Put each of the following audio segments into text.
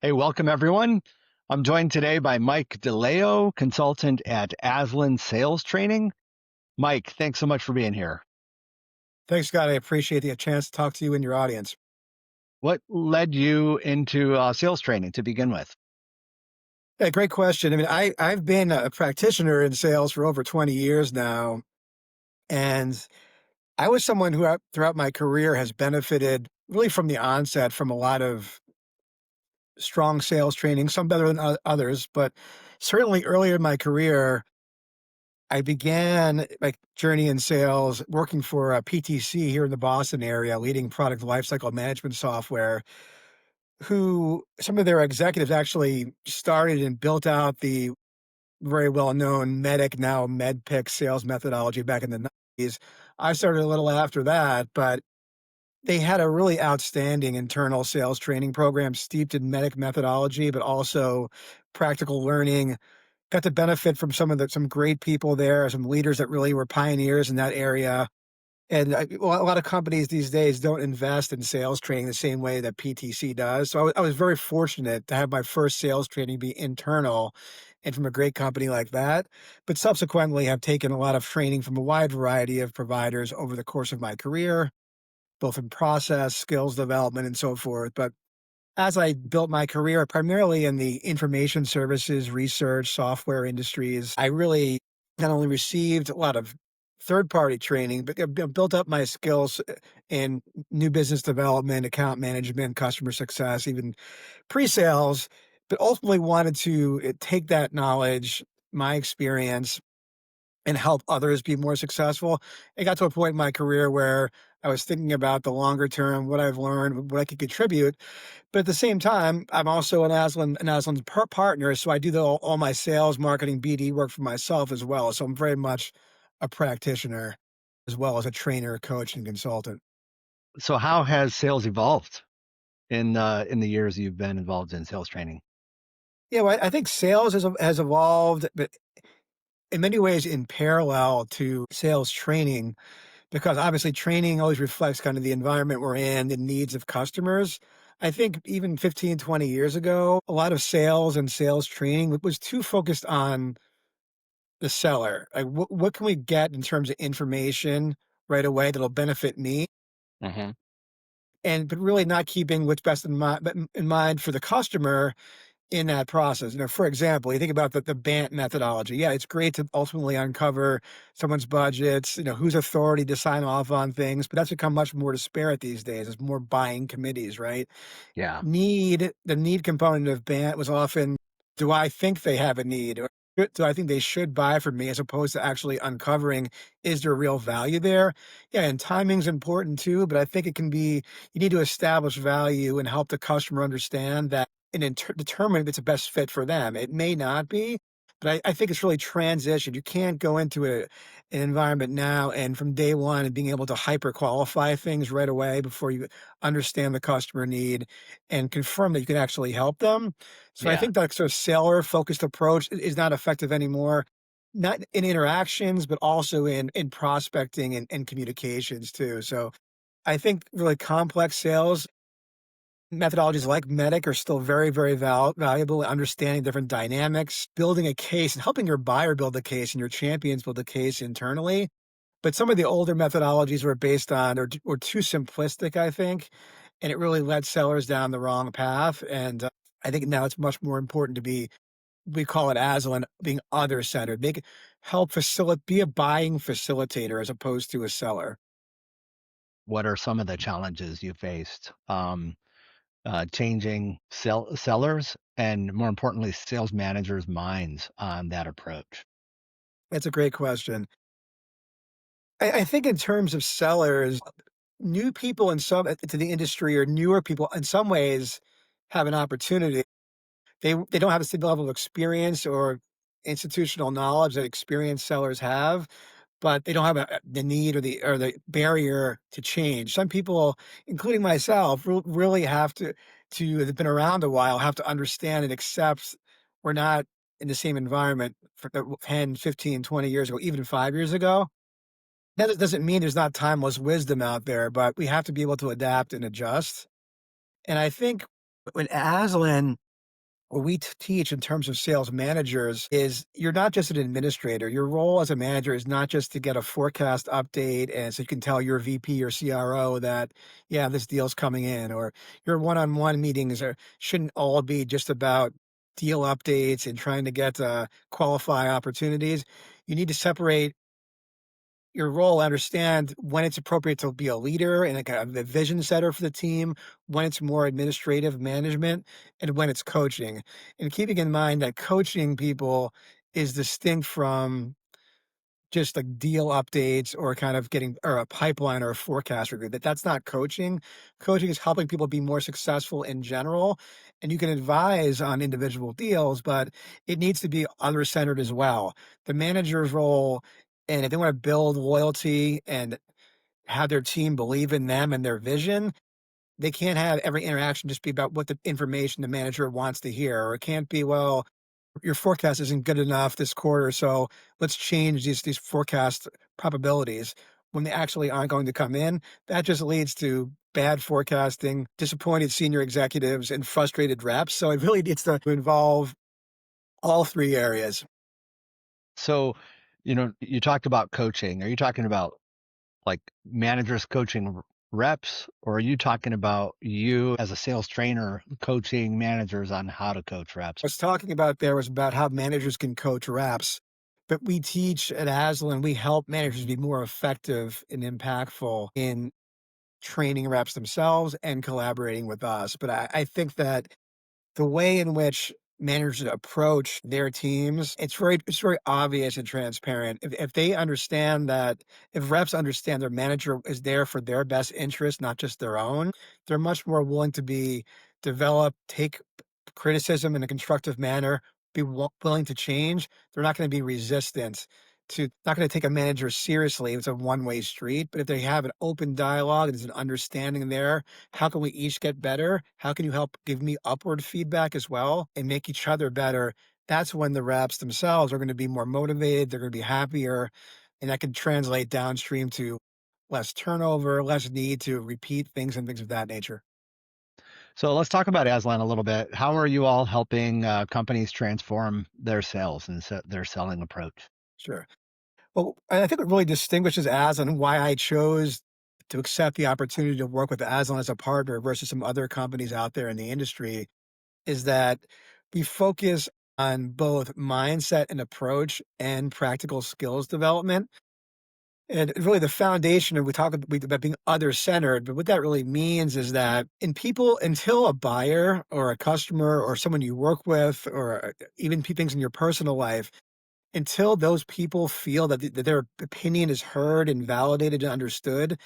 Hey, welcome everyone. I'm joined today by Mike DAleo, consultant at Aslan Sales Training. Mike, thanks so much for being here. Thanks, Scott. I appreciate the chance to talk to you and your audience. What led you into sales training to begin with? Yeah, great question. I've been a practitioner in sales for over 20 years now, and I was someone who throughout my career has benefited really from the onset from a lot of strong sales training, some better than others, but certainly earlier in my career, I began my journey in sales working for a PTC here in the Boston area, leading product lifecycle management software, who some of their executives actually started and built out the very well-known MEDIC, now MEDPIC sales methodology back in the 90s. I started a little after that, but they had a really outstanding internal sales training program steeped in MEDIC methodology, but also practical learning. Got to benefit from some great people there, some leaders that really were pioneers in that area. And a lot of companies these days don't invest in sales training the same way that PTC does. So I was very fortunate to have my first sales training be internal and from a great company like that. But subsequently, have taken a lot of training from a wide variety of providers over the course of my career, both in process, skills development, and so forth. But as I built my career primarily in the information services, research, software industries, I really not only received a lot of third-party training, but built up my skills in new business development, account management, customer success, even pre-sales, but ultimately wanted to take that knowledge, my experience, and help others be more successful. It got to a point in my career where I was thinking about the longer term, what I've learned, what I could contribute. But at the same time, I'm also an Aslan partner, so I do all my sales, marketing, BD work for myself as well. So I'm very much a practitioner as well as a trainer, coach, and consultant. So, how has sales evolved in the years you've been involved in sales training? Yeah, well, I think sales has evolved, but in many ways in parallel to sales training, because obviously training always reflects kind of the environment we're in, the needs of customers. I think even 15, 20 years ago, a lot of sales and sales training was too focused on the seller. Like, what can we get in terms of information right away that'll benefit me? Hmm. And but really not keeping what's best in mind for the customer in that process. For example, you think about the BANT methodology. Yeah, it's great to ultimately uncover someone's budgets, whose authority to sign off on things, but that's become much more disparate these days. There's more buying committees, right? Yeah, The need component of BANT was often, do I think they have a need? Or do I think they should buy from me, as opposed to actually uncovering, is there real value there? Yeah, and timing's important too, but I think it can be, you need to establish value and help the customer understand that and determine if it's a best fit for them. It may not be, but I think it's really transition. You can't go into an environment now and from day one and being able to hyper qualify things right away before you understand the customer need and confirm that you can actually help them. So I yeah. think that sort of seller focused approach is not effective anymore, not in interactions, but also in prospecting and communications too. So I think really complex sales methodologies like MEDIC are still very, very valuable in understanding different dynamics, building a case and helping your buyer build a case and your champions build a case internally. But some of the older methodologies were based on or too simplistic, I think, and it really led sellers down the wrong path. And I think now it's much more important to be, we call it Aslan, being other centered, help facilitate, be a buying facilitator as opposed to a seller. What are some of the challenges you faced? Changing sellers and, more importantly, sales managers' minds on that approach. That's a great question. I think in terms of sellers, new people in some to the industry or newer people in some ways have an opportunity. They don't have the same level of experience or institutional knowledge that experienced sellers have, but they don't have the need or the barrier to change. Some people, including myself, really have to have been around a while, have to understand and accept we're not in the same environment for 10, 15, 20 years ago, even 5 years ago. That doesn't mean there's not timeless wisdom out there, but we have to be able to adapt and adjust. And I think when Aslan what we teach in terms of sales managers is you're not just an administrator. Your role as a manager is not just to get a forecast update and so you can tell your VP or CRO that, yeah, this deal's coming in, or your one-on-one meetings shouldn't all be just about deal updates and trying to get qualify opportunities. You need to separate your role, understand when it's appropriate to be a leader and a kind of a vision setter for the team, when it's more administrative management, and when it's coaching. And keeping in mind that coaching people is distinct from just like deal updates or kind of getting or a pipeline or a forecast review. That's not coaching. Coaching is helping people be more successful in general. And you can advise on individual deals, but it needs to be other centered as well. The manager's role, and if they want to build loyalty and have their team believe in them and their vision, they can't have every interaction just be about what the information the manager wants to hear. Or it can't be, well, your forecast isn't good enough this quarter, so let's change these forecast probabilities when they actually aren't going to come in. That just leads to bad forecasting, disappointed senior executives, and frustrated reps. So it really needs to involve all three areas. So, you talked about coaching. Are you talking about like managers coaching reps, or are you talking about you as a sales trainer coaching managers on how to coach reps? I was talking about there was about how managers can coach reps, but we teach at Aslan, we help managers be more effective and impactful in training reps themselves and collaborating with us. But I think that the way in which managers approach their teams, it's very obvious and transparent. If they understand that, if reps understand their manager is there for their best interest, not just their own, they're much more willing to be develop, take criticism in a constructive manner, be willing to change. They're not going to be resistant to, not going to take a manager seriously. It's a one-way street. But if they have an open dialogue, there's an understanding there. How can we each get better? How can you help give me upward feedback as well and make each other better? That's when the reps themselves are going to be more motivated. They're going to be happier. And that can translate downstream to less turnover, less need to repeat things and things of that nature. So let's talk about Aslan a little bit. How are you all helping companies transform their sales and their selling approach? Sure. Well, I think what really distinguishes Aslan and why I chose to accept the opportunity to work with Aslan as a partner versus some other companies out there in the industry is that we focus on both mindset and approach and practical skills development. And really, the foundation, and we talk about being other centered, but what that really means is that in people, until a buyer or a customer or someone you work with, or even things in your personal life, until those people feel that their opinion is heard and validated and understood,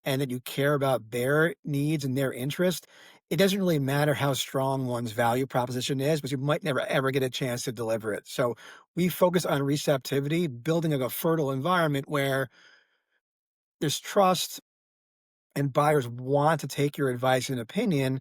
and that you care about their needs and their interest, it doesn't really matter how strong one's value proposition is, but you might never ever get a chance to deliver it. So we focus on receptivity, building a fertile environment where there's trust and buyers want to take your advice and opinion,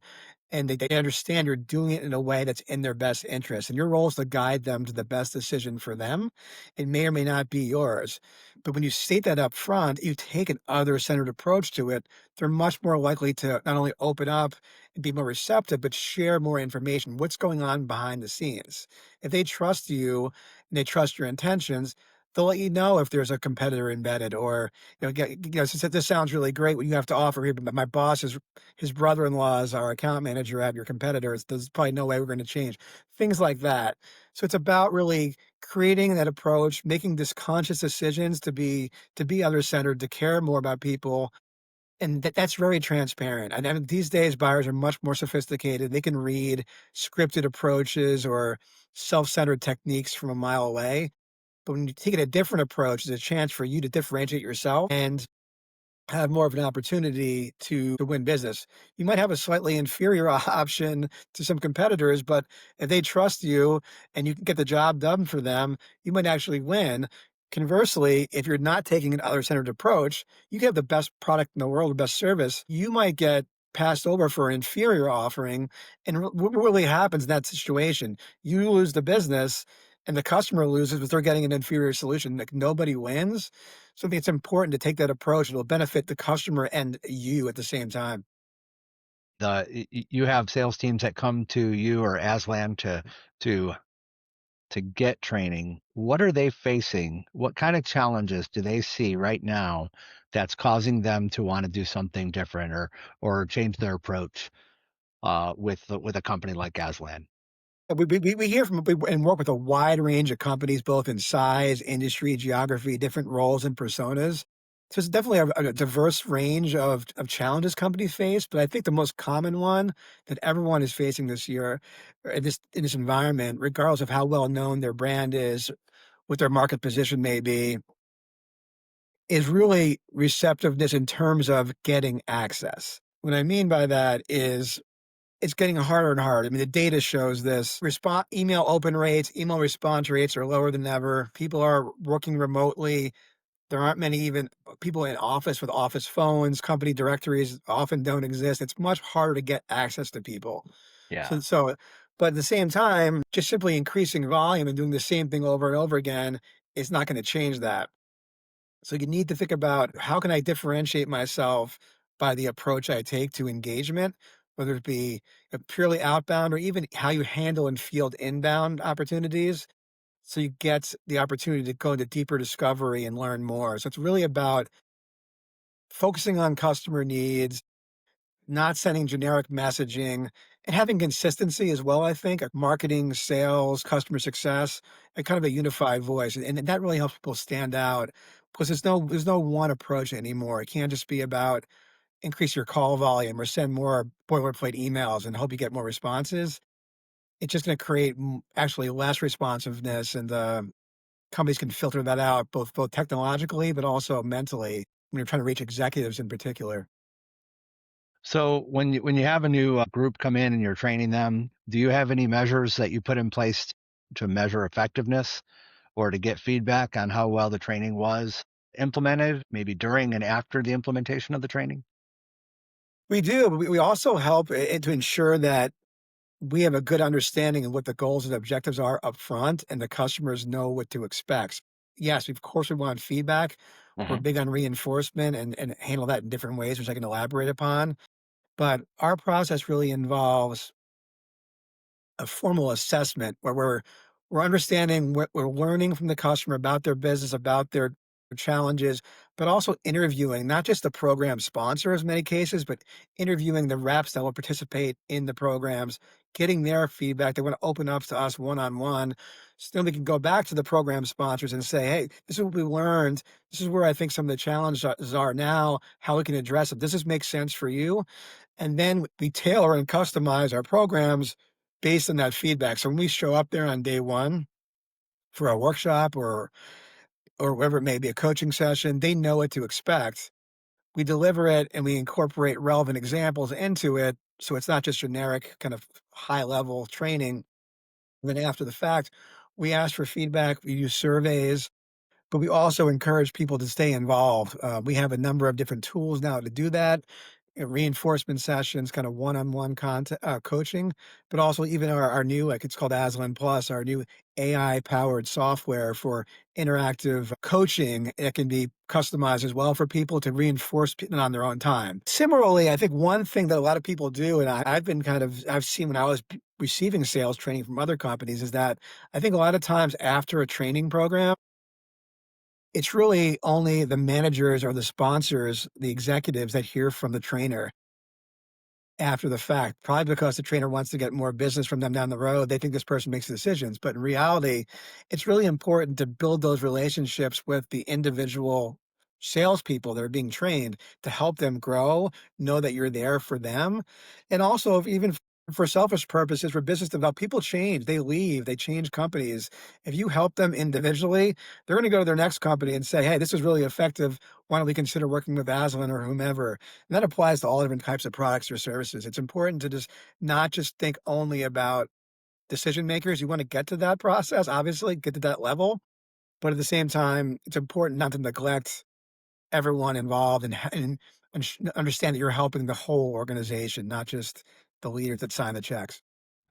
and they understand you're doing it in a way that's in their best interest. And your role is to guide them to the best decision for them. It may or may not be yours. But when you state that up front, you take an other centered approach to it, they're much more likely to not only open up and be more receptive, but share more information. What's going on behind the scenes? If they trust you and they trust your intentions, they'll let you know if there's a competitor embedded, or this sounds really great what you have to offer here, but my boss is, his brother-in-law is our account manager at your competitors. There's probably no way we're going to change. Things like that. So it's about really creating that approach, making this conscious decisions to be other-centered, to care more about people, and that's very transparent. And these days, buyers are much more sophisticated. They can read scripted approaches or self-centered techniques from a mile away. But when you take a different approach, there's a chance for you to differentiate yourself and have more of an opportunity to win business. You might have a slightly inferior option to some competitors, but if they trust you and you can get the job done for them, you might actually win. Conversely, if you're not taking an other-centered approach, you can have the best product in the world, the best service. You might get passed over for an inferior offering. And what really happens in that situation? You lose the business and the customer loses because they're getting an inferior solution. Like, nobody wins. So I think it's important to take that approach. It'll benefit the customer and you at the same time. You have sales teams that come to you or Aslan to get training. What are they facing? What kind of challenges do they see right now that's causing them to want to do something different or change their approach with a company like Aslan? We hear from and work with a wide range of companies, both in size, industry, geography, different roles and personas. So it's definitely a diverse range of challenges companies face. But I think the most common one that everyone is facing this year, in this environment, regardless of how well known their brand is, what their market position may be, is really receptiveness in terms of getting access. What I mean by that is it's getting harder and harder. I mean, the data shows this. Email open rates, email response rates are lower than ever. People are working remotely. There aren't many even people in office with office phones. Company directories often don't exist. It's much harder to get access to people. Yeah. So, but at the same time, just simply increasing volume and doing the same thing over and over again is not going to change that. So you need to think about how can I differentiate myself by the approach I take to engagement, whether it be purely outbound or even how you handle and field inbound opportunities. So you get the opportunity to go into deeper discovery and learn more. So it's really about focusing on customer needs, not sending generic messaging, and having consistency as well, I think, marketing, sales, customer success, and kind of a unified voice. And that really helps people stand out because there's no one approach anymore. It can't just be about increase your call volume or send more boilerplate emails and hope you get more responses. It's just going to create actually less responsiveness, and companies can filter that out both technologically but also mentally when you're trying to reach executives in particular. So when you have a new group come in and you're training them, do you have any measures that you put in place to measure effectiveness or to get feedback on how well the training was implemented, maybe during and after the implementation of the training? We do. But we also help to ensure that we have a good understanding of what the goals and objectives are up front and the customers know what to expect. Yes, of course, we want feedback. We're Hmm. big on reinforcement and handle that in different ways, which I can elaborate upon. But our process really involves a formal assessment where we're understanding what we're learning from the customer about their business, about their challenges, but also interviewing not just the program sponsors in many cases, but interviewing the reps that will participate in the programs, getting their feedback. They want to open up to us one on one. So then we can go back to the program sponsors and say, hey, this is what we learned. This is where I think some of the challenges are now, how we can address it. Does this make sense for you? And then we tailor and customize our programs based on that feedback. So when we show up there on day one for a workshop or whatever it may be, a coaching session, they know what to expect. We deliver it and we incorporate relevant examples into it. So it's not just generic kind of high level training. Then after the fact, we ask for feedback, we use surveys, but we also encourage people to stay involved. We have a number of different tools now to do that. Reinforcement sessions, kind of one-on-one coaching, but also even our new, like it's called Aslan Plus, our new AI-powered software for interactive coaching that can be customized as well for people to reinforce on their own time. Similarly, I think one thing that a lot of people do, and I've seen when I was receiving sales training from other companies, is that I think a lot of times after a training program, it's really only the managers or the sponsors, the executives that hear from the trainer after the fact, probably because the trainer wants to get more business from them down the road. They think this person makes decisions. But in reality, it's really important to build those relationships with the individual salespeople that are being trained to help them grow, know that you're there for them. And also, if even for selfish purposes, for business development, people change, they leave, they change companies. If you help them individually, they're going to go to their next company and say, hey, this is really effective. Why don't we consider working with Aslan or whomever? And that applies to all different types of products or services. It's important to just not just think only about decision makers. You want to get to that process, obviously, get to that level. But at the same time, it's important not to neglect everyone involved and understand that you're helping the whole organization, not just the leaders that sign the checks.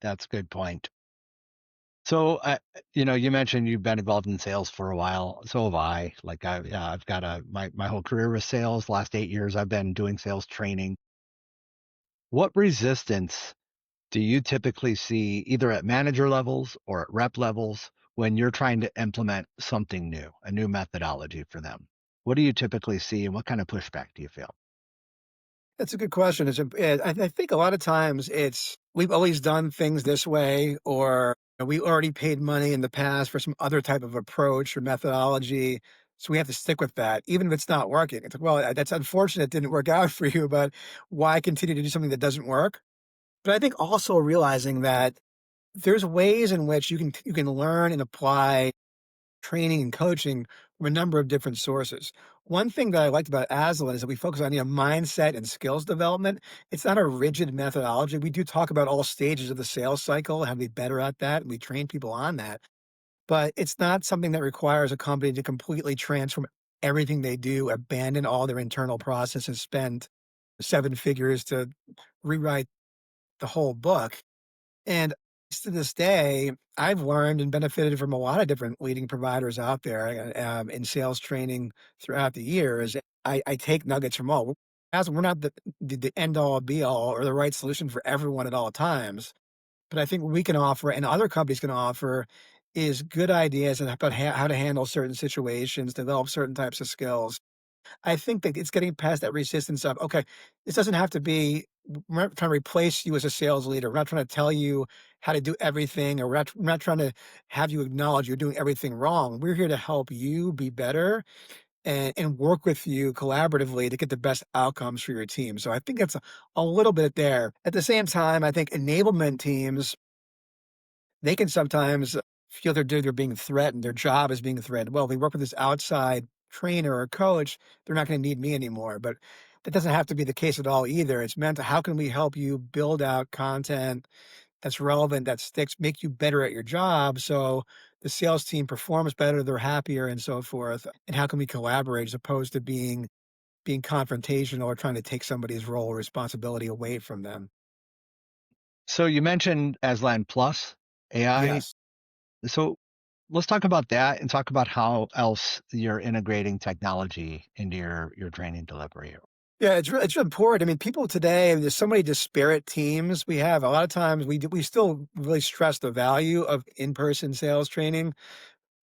That's a good point. So, you mentioned you've been involved in sales for a while. So have I. Like I've got my whole career was sales. Last 8 years, I've been doing sales training. What resistance do you typically see either at manager levels or at rep levels when you're trying to implement something new, a new methodology for them? What do you typically see and what kind of pushback do you feel? That's a good question. I think a lot of times it's we've always done things this way, or we already paid money in the past for some other type of approach or methodology. So we have to stick with that, even if it's not working. It's like, well, that's unfortunate it didn't work out for you, but why continue to do something that doesn't work? But I think also realizing that there's ways in which you can learn and apply training and coaching from a number of different sources. One thing that I liked about Aslan is that we focus on mindset and skills development. It's not a rigid methodology. We do talk about all stages of the sales cycle, how to be better at that, and we train people on that. But it's not something that requires a company to completely transform everything they do, abandon all their internal processes, spend seven figures to rewrite the whole book. And to this day, I've learned and benefited from a lot of different leading providers out there in sales training throughout the years. I take nuggets from all. As we're not the end all be all or the right solution for everyone at all times, but I think what we can offer and other companies can offer is good ideas about how to handle certain situations, develop certain types of skills. I think that it's getting past that resistance of, okay, this doesn't have to be, we're not trying to replace you as a sales leader. We're not trying to tell you how to do everything, or we're not trying to have you acknowledge you're doing everything wrong. We're here to help you be better and work with you collaboratively to get the best outcomes for your team. So I think that's a little bit there. At the same time, I think enablement teams, they can sometimes feel they're being threatened, their job is being threatened. Well, if they work with this outside trainer or coach, they're not gonna need me anymore, but that doesn't have to be the case at all either. It's meant to how can we help you build out content that's relevant, that sticks, make you better at your job so the sales team performs better, they're happier, and so forth, and how can we collaborate as opposed to being confrontational or trying to take somebody's role or responsibility away from them. So you mentioned Aslan Plus AI. Yes. So let's talk about that and talk about how else you're integrating technology into your training delivery. Yeah, it's important. I mean, people today, there's so many disparate teams we have. A lot of times we still really stress the value of in-person sales training,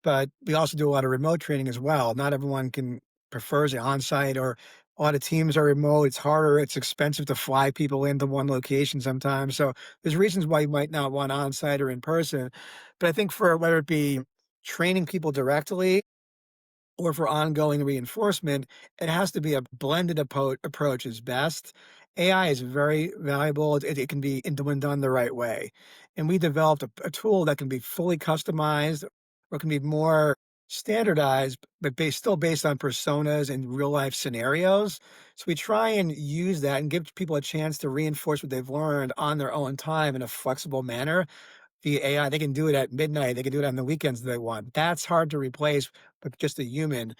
but we also do a lot of remote training as well. Not everyone can prefers the on-site, or a lot of teams are remote. It's harder, it's expensive to fly people into one location sometimes. So there's reasons why you might not want on-site or in person. But I think for whether it be training people directly or for ongoing reinforcement, it has to be a blended approach is best. AI is very valuable. It can be when done the right way. And we developed a tool that can be fully customized or can be more standardized, but still based on personas and real life scenarios. So we try and use that and give people a chance to reinforce what they've learned on their own time in a flexible manner. The AI, they can do it at midnight. They can do it on the weekends they want. That's hard to replace, but just a human.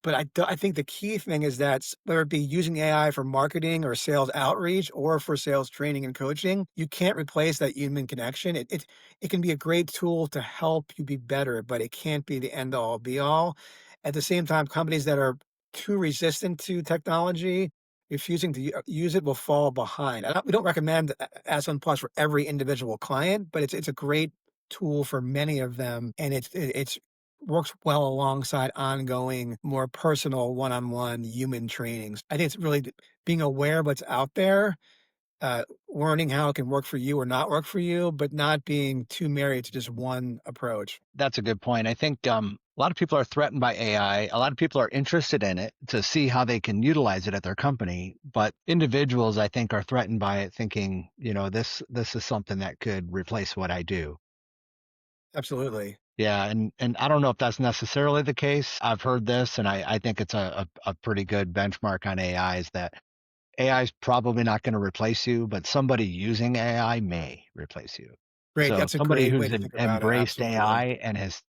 But I think the key thing is that whether it be using AI for marketing or sales outreach or for sales training and coaching, you can't replace that human connection. It can be a great tool to help you be better, but it can't be the end all be all. At the same time, companies that are too resistant to technology, refusing to use it will fall behind. We don't recommend Aslan Plus for every individual client, but it's a great tool for many of them, and it's works well alongside ongoing, more personal, one-on-one human trainings. I think it's really being aware of what's out there, learning how it can work for you or not work for you, but not being too married to just one approach. That's a good point. I think a lot of people are threatened by AI. A lot of people are interested in it to see how they can utilize it at their company. But individuals, I think, are threatened by it, thinking, this is something that could replace what I do. Absolutely. Yeah, and I don't know if that's necessarily the case. I've heard this, and I think it's a pretty good benchmark on AI is that AI is probably not going to replace you, but somebody using AI may replace you. Great. So That's a somebody great way who's to think about it. embraced AI Absolutely. and has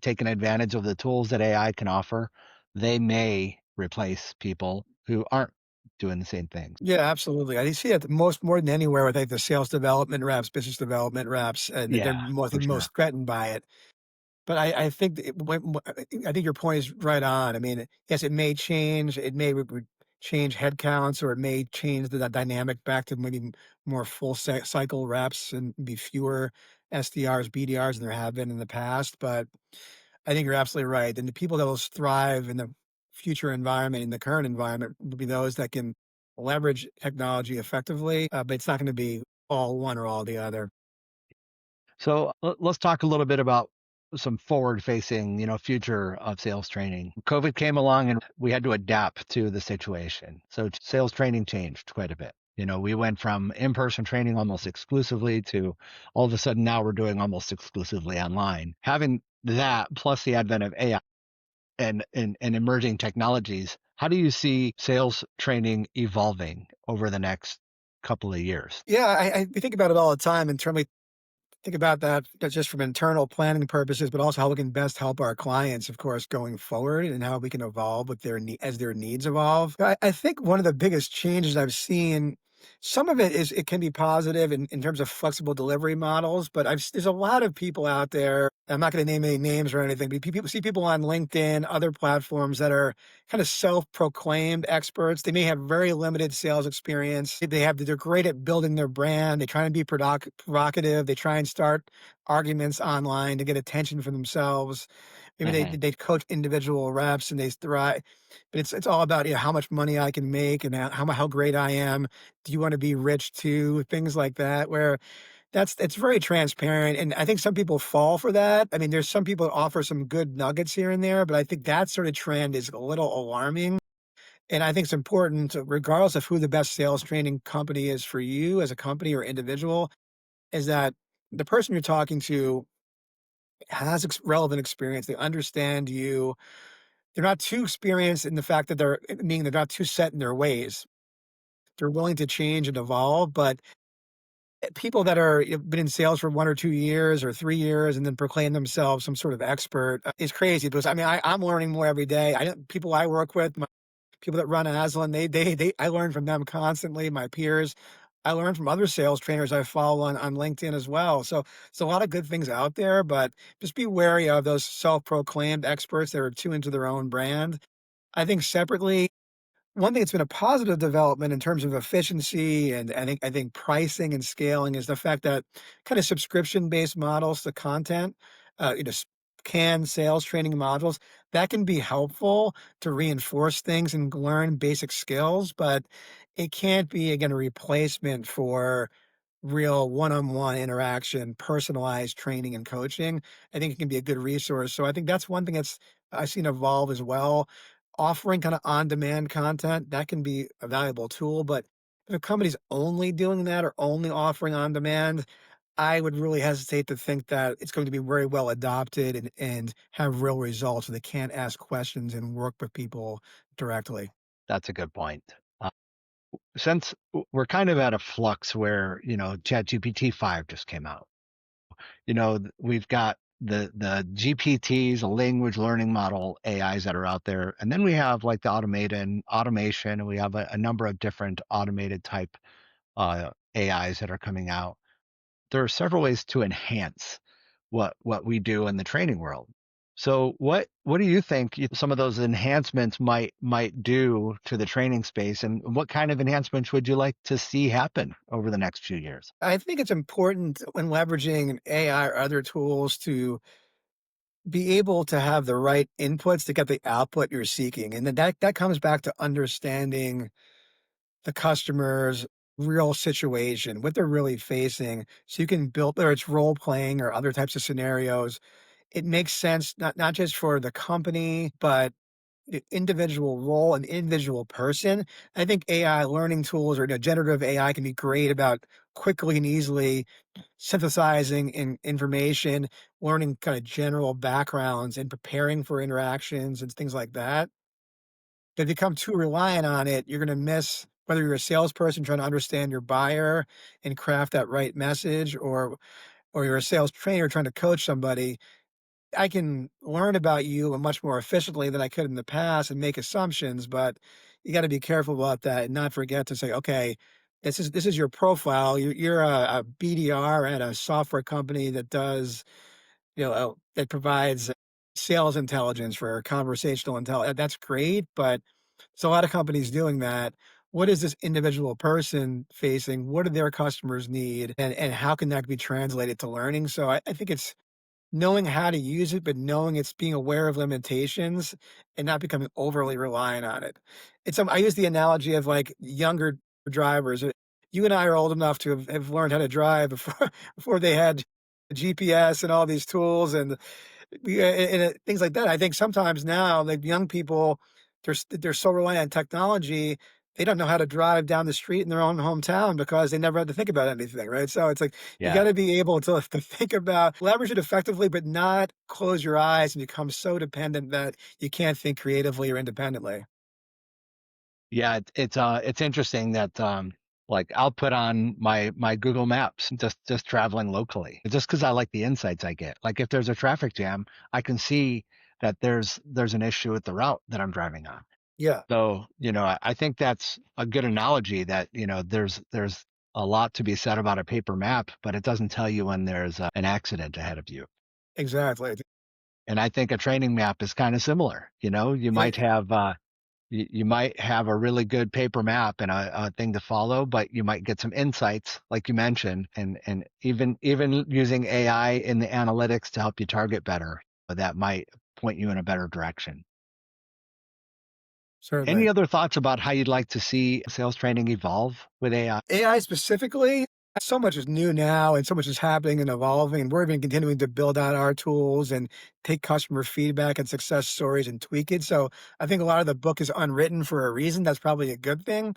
taken advantage of the tools that AI can offer, they may replace people who aren't doing the same things. Yeah, absolutely. I see it more than anywhere with like the sales development reps, business development reps, and they're Yeah, more, I for think, sure. most threatened by it. But I think that I think your point is right on. I mean, yes, it may change. It may change headcounts, or it may change the dynamic back to maybe more full cycle reps and be fewer SDRs, BDRs than there have been in the past. But I think you're absolutely right. And the people that will thrive in the future environment, in the current environment, will be those that can leverage technology effectively. But it's not going to be all one or all the other. So let's talk a little bit about some forward facing, future of sales training. COVID came along and we had to adapt to the situation. So sales training changed quite a bit. We went from in-person training almost exclusively to all of a sudden now we're doing almost exclusively online. Having that plus the advent of AI and emerging technologies, how do you see sales training evolving over the next couple of years? Yeah, we think about it all the time in terms think about that not just from internal planning purposes, but also how we can best help our clients, of course, going forward and how we can evolve with as their needs evolve. I think one of the biggest changes I've seen, some of it is it can be positive in terms of flexible delivery models, but there's a lot of people out there. I'm not going to name any names or anything, but people see people on LinkedIn, other platforms that are kind of self-proclaimed experts. They may have very limited sales experience. They're great at building their brand. They try and be provocative. They try and start arguments online to get attention for themselves. Maybe Hmm. they coach individual reps and they thrive, but it's all about, how much money I can make and how great I am. Do you want to be rich too? Things like that, where it's very transparent, and I think some people fall for that. I mean, there's some people that offer some good nuggets here and there, but I think that sort of trend is a little alarming. And I think it's important, regardless of who the best sales training company is for you as a company or individual, is that the person you're talking to has relevant experience. They understand you. They're not too experienced in the fact that meaning they're not too set in their ways. They're willing to change and evolve, but people that are been in sales for 1 or 2 years or 3 years and then proclaim themselves some sort of expert is crazy. Because I mean, I'm learning more every day. People I work with, people that run Aslan, I learn from them constantly. My peers, I learn from other sales trainers I follow on LinkedIn as well. So there's a lot of good things out there, but just be wary of those self-proclaimed experts that are too into their own brand. I think separately, one thing that's been a positive development in terms of efficiency and I think pricing and scaling is the fact that kind of subscription-based models to content, canned sales training modules, that can be helpful to reinforce things and learn basic skills, but it can't be, again, a replacement for real one-on-one interaction, personalized training and coaching. I think it can be a good resource. So I think that's one thing that's I've seen evolve as well. Offering kind of on-demand content, that can be a valuable tool, but if a company's only doing that or only offering on demand, I would really hesitate to think that it's going to be very well adopted and have real results so they can't ask questions and work with people directly. That's a good point. Uh, since we're kind of at a flux where, ChatGPT 5 just came out, we've got the GPTs, the language learning model AIs that are out there. And then we have like the automation, and we have a number of different automated type AIs that are coming out. There are several ways to enhance what we do in the training world. So what do you think some of those enhancements might do to the training space, and what kind of enhancements would you like to see happen over the next few years? I think it's important when leveraging AI or other tools to be able to have the right inputs to get the output you're seeking. And then that comes back to understanding the customer's real situation, what they're really facing. So you can build, whether it's role playing or other types of scenarios, it makes sense not just for the company, but the individual role and individual person. I think AI learning tools or generative AI can be great about quickly and easily synthesizing information, learning kind of general backgrounds and preparing for interactions and things like that. If you become too reliant on it, you're going to miss whether you're a salesperson trying to understand your buyer and craft that right message, or you're a sales trainer trying to coach somebody. I can learn about you much more efficiently than I could in the past and make assumptions, but you got to be careful about that and not forget to say, okay, this is your profile. You're a BDR at a software company that does, that provides sales intelligence for conversational intelligence. That's great, but So a lot of companies doing that. What is this individual person facing? What do their customers need? And how can that be translated to learning? So I think it's knowing how to use it, but knowing it's being aware of limitations and not becoming overly reliant on it. I use the analogy of like younger drivers. You and I are old enough to have learned how to drive before before they had GPS and all these tools and things like that. I think sometimes now, like young people, they're so reliant on technology, they don't know how to drive down the street in their own hometown because they never had to think about anything, right? So it's like you got Yeah. to be able to think about leverage it effectively, but not close your eyes and become so dependent that you can't think creatively or independently. Yeah, it's interesting that like I'll put on my Google Maps just traveling locally just because I like the insights I get. Like if there's a traffic jam, I can see that there's an issue with the route that I'm driving on. Yeah, So, I think that's a good analogy that, there's a lot to be said about a paper map, but it doesn't tell you when there's an accident ahead of you. exactly. And I think a training map is kind of similar. You might have a really good paper map and a thing to follow, but you might get some insights, like you mentioned, and even using AI in the analytics to help you target better, that might point you in a better direction. Any Certainly. other thoughts about how you'd like to see sales training evolve with AI? AI specifically, so much is new now and so much is happening and evolving. And we're even continuing to build out our tools and take customer feedback and success stories and tweak it. So I think a lot of the book is unwritten for a reason. That's probably a good thing.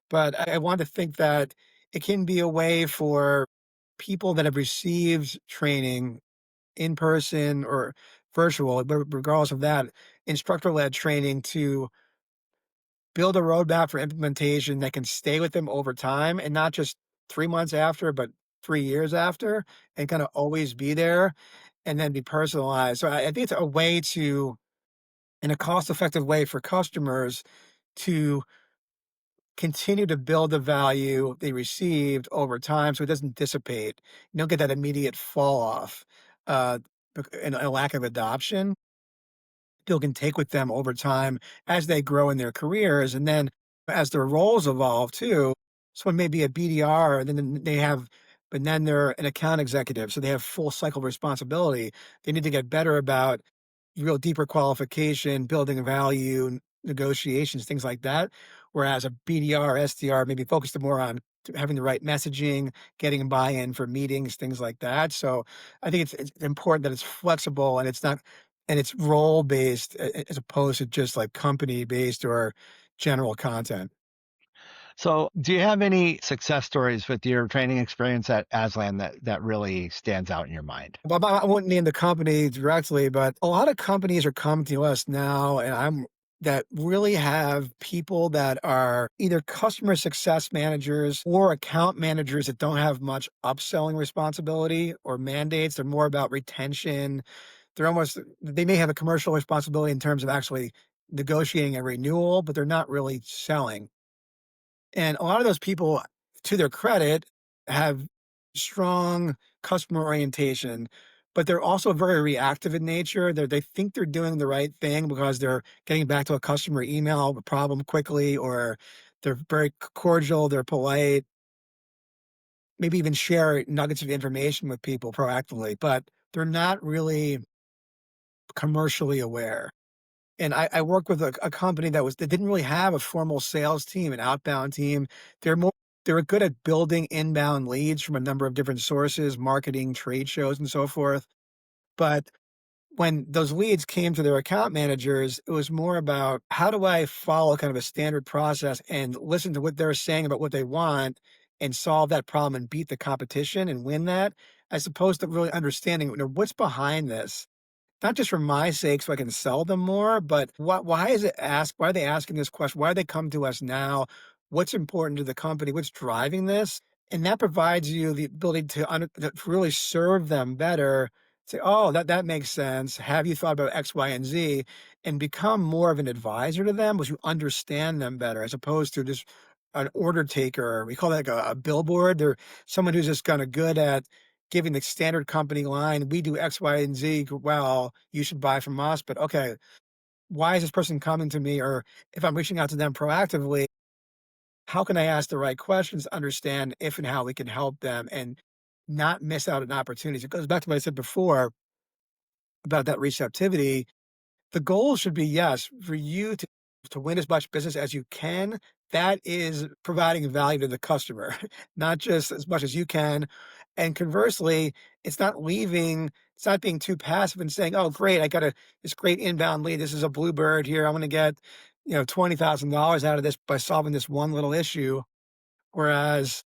But I want to think that it can be a way for people that have received training in person or virtual, but regardless of that, instructor led training to build a roadmap for implementation that can stay with them over time and not just 3 months after, but 3 years after, and kinda always be there and then be personalized. So I think it's a way to in a cost-effective way for customers to continue to build the value they received over time so it doesn't dissipate. You don't get that immediate fall off, and a lack of adoption. People can take with them over time as they grow in their careers. And then as their roles evolve too, someone may be a BDR, and then but then they're an account executive. So they have full cycle responsibility. They need to get better about real deeper qualification, building value, negotiations, things like that. Whereas a BDR, SDR maybe focused more on having the right messaging, getting buy-in for meetings, things like that. So I think it's important that it's flexible and it's role based as opposed to just like company based or general content. So, do you have any success stories with your training experience at Aslan that really stands out in your mind? But I wouldn't name the company directly, but a lot of companies are coming to us now, and I'm that really have people that are either customer success managers or account managers that don't have much upselling responsibility or mandates. They're more about retention. They may have a commercial responsibility in terms of actually negotiating a renewal, but they're not really selling. And a lot of those people, to their credit, have strong customer orientation, but they're also very reactive in nature. They think they're doing the right thing because they're getting back to a customer email a problem quickly, or they're very cordial, they're polite, maybe even share nuggets of information with people proactively, but they're not really commercially aware. And I work with a company that didn't really have a formal sales team, an outbound team. They're more they were good at building inbound leads from a number of different sources, marketing, trade shows, and so forth. But when those leads came to their account managers, it was more about how do I follow kind of a standard process and listen to what they're saying about what they want and solve that problem and beat the competition and win that, as opposed to really understanding, what's behind this. Not just for my sake so I can sell them more, but why are they asking this question? Why do they come to us now? What's important to the company? What's driving this? And that provides you the ability to really serve them better. Say, oh, that makes sense. Have you thought about X, Y, and Z? And become more of an advisor to them because you understand them better as opposed to just an order taker. We call that like a billboard. They're someone who's just kind of good at giving the standard company line, "We do X, Y, and Z. Well, you should buy from us." But okay, why is this person coming to me? Or if I'm reaching out to them proactively, how can I ask the right questions, understand if and how we can help them and not miss out on opportunities? It goes back to what I said before about that receptivity. The goal should be, yes, for you to win as much business as you can. That is providing value to the customer, not just as much as you can. And conversely, it's not being too passive and saying, "Oh, great, I got this great inbound lead. This is a bluebird here. I'm going to get, $20,000 out of this by solving this one little issue." Whereas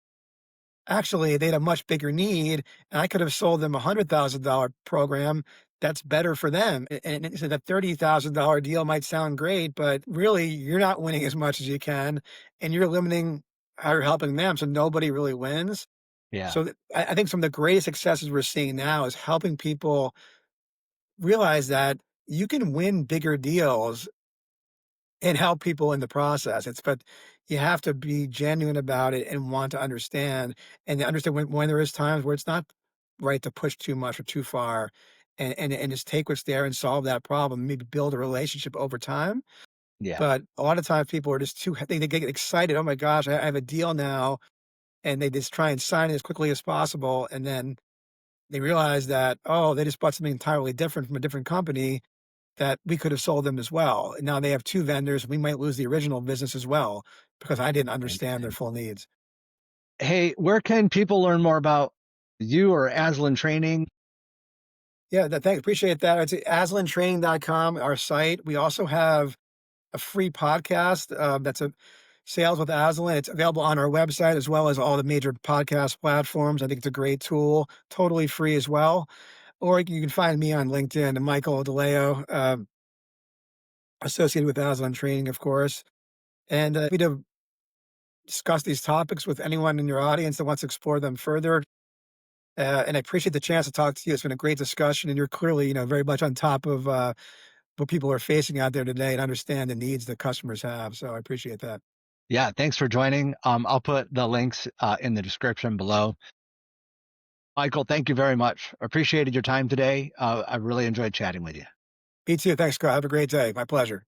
actually, they had a much bigger need, and I could have sold them a $100,000 program that's better for them. And so that $30,000 deal might sound great, but really you're not winning as much as you can, and you're limiting how you're helping them, so nobody really wins. Yeah. So I think some of the greatest successes we're seeing now is helping people realize that you can win bigger deals and help people in the process. But you have to be genuine about it and want to understand and understand when there is times where it's not right to push too much or too far and just take what's there and solve that problem, maybe build a relationship over time. Yeah. But a lot of times people are just they get excited. Oh my gosh, I have a deal now. And they just try and sign it as quickly as possible. And then they realize that, oh, they just bought something entirely different from a different company that we could have sold them as well. And now they have 2 vendors. We might lose the original business as well because I didn't understand their Interesting. full needs. Hey, where can people learn more about you or Aslan Training? Yeah, thanks. Appreciate that. It's aslantraining.com, our site. We also have a free podcast that's a Sales with Aslan. It's available on our website as well as all the major podcast platforms. I think it's a great tool, totally free as well. Or you can find me on LinkedIn, Michael DAleo, associated with Aslan Training, of course. And we to discuss these topics with anyone in your audience that wants to explore them further. And I appreciate the chance to talk to you. It's been a great discussion, and you're clearly, very much on top of what people are facing out there today and understand the needs that customers have. So I appreciate that. Yeah, thanks for joining. I'll put the links in the description below. Michael, thank you very much. Appreciated your time today. I really enjoyed chatting with you. Me too. Thanks, Scott. Have a great day. My pleasure.